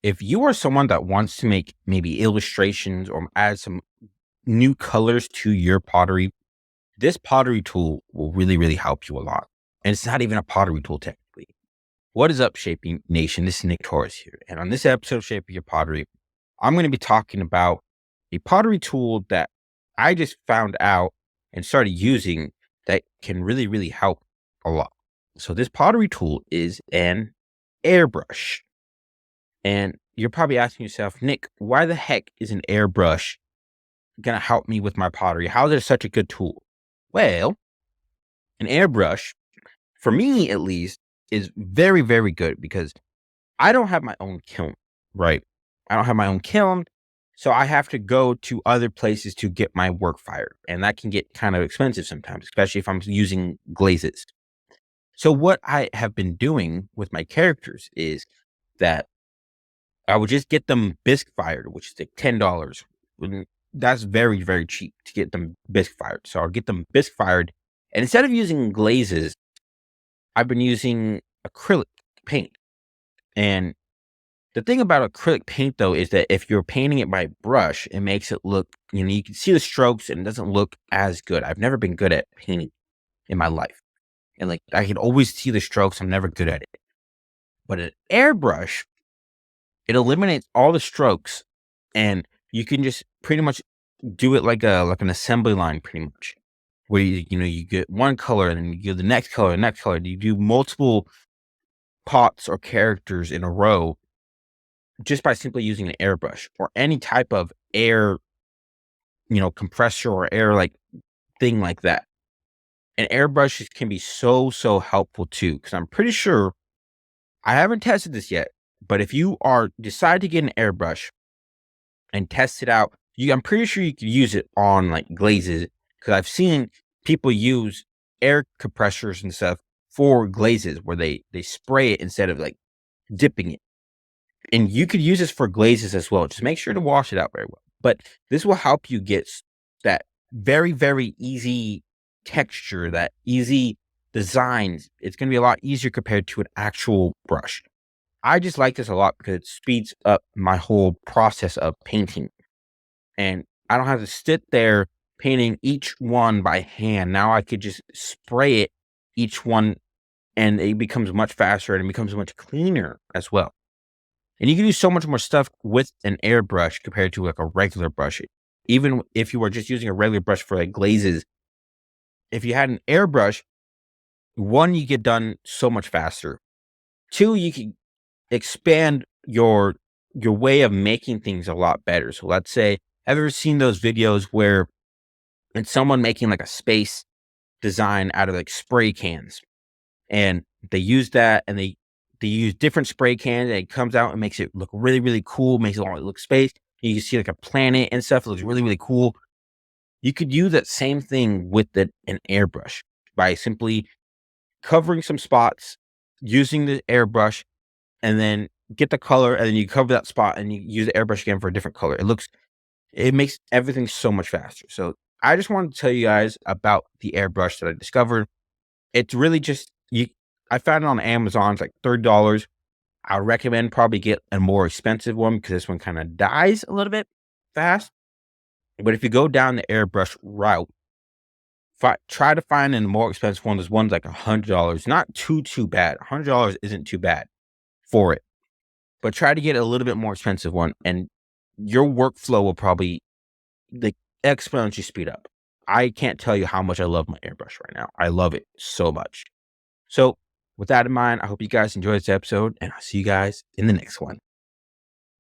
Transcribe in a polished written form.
If you are someone that wants to make maybe illustrations or add some new colors to your pottery, this pottery tool will really, really help you a lot. And it's not even a pottery tool technically. What is up, Shaping Nation? This is Nick Torres here. And on this episode of Shaping Your Pottery, I'm going to be talking about a pottery tool that I just found out and started using that can really, really help a lot. So this pottery tool is an airbrush. And you're probably asking yourself, Nick, why the heck is an airbrush going to help me with my pottery? How is it such a good tool? Well, an airbrush, for me at least, is very, very good because I don't have my own kiln, right? I don't have my own kiln. So I have to go to other places to get my work fired. And that can get kind of expensive sometimes, especially if I'm using glazes. So what I have been doing with my characters is that I would just get them bisque fired, which is like $10. That's very, very cheap to get them bisque fired. So I'll get them bisque fired. And instead of using glazes, I've been using acrylic paint. And the thing about acrylic paint, though, is that if you're painting it by brush, it makes it look, you can see the strokes and it doesn't look as good. I've never been good at painting in my life. And like, I can always see the strokes. I'm never good at it. But an airbrush, it eliminates all the strokes and you can just pretty much do it like an assembly line pretty much. Where you get one color and then you get the next color, the next color. You do multiple pots or characters in a row just by simply using an airbrush or any type of air, compressor or air like thing like that. And airbrushes can be so, so helpful too. Because I'm pretty sure I haven't tested this yet, but if you decide to get an airbrush and test it out, I'm pretty sure you could use it on like glazes because I've seen people use air compressors and stuff for glazes where they spray it instead of like dipping it. And you could use this for glazes as well. Just make sure to wash it out very well. But this will help you get that very, very easy texture, that easy designs. It's going to be a lot easier compared to an actual brush. I just like this a lot because it speeds up my whole process of painting. And I don't have to sit there painting each one by hand. Now I could just spray it, each one, and it becomes much faster and it becomes much cleaner as well. And you can do so much more stuff with an airbrush compared to like a regular brush. Even if you were just using a regular brush for like glazes, if you had an airbrush, one, you get done so much faster. Two, you can expand your way of making things a lot better. So let's say, have you ever seen those videos where it's someone making like a space design out of like spray cans and they use that and they use different spray cans and it comes out and makes it look really, really cool, makes it all look space. You can see like a planet and stuff. It looks really, really cool. You could use that same thing with an airbrush by simply covering some spots, using the airbrush, and then get the color, and then you cover that spot and you use the airbrush again for a different color. It makes everything so much faster. So I just wanted to tell you guys about the airbrush that I discovered. It's really just I found it on Amazon. It's like $30. I recommend probably get a more expensive one because this one kind of dies a little bit fast. But if you go down the airbrush route, try to find a more expensive one. There's one's like $100. Not too bad. $100 isn't too bad for it. But try to get a little bit more expensive one, and your workflow will probably like exponentially speed up. I can't tell you how much I love my airbrush right now. I love it so much. So with that in mind, I hope you guys enjoyed this episode, and I'll see you guys in the next one.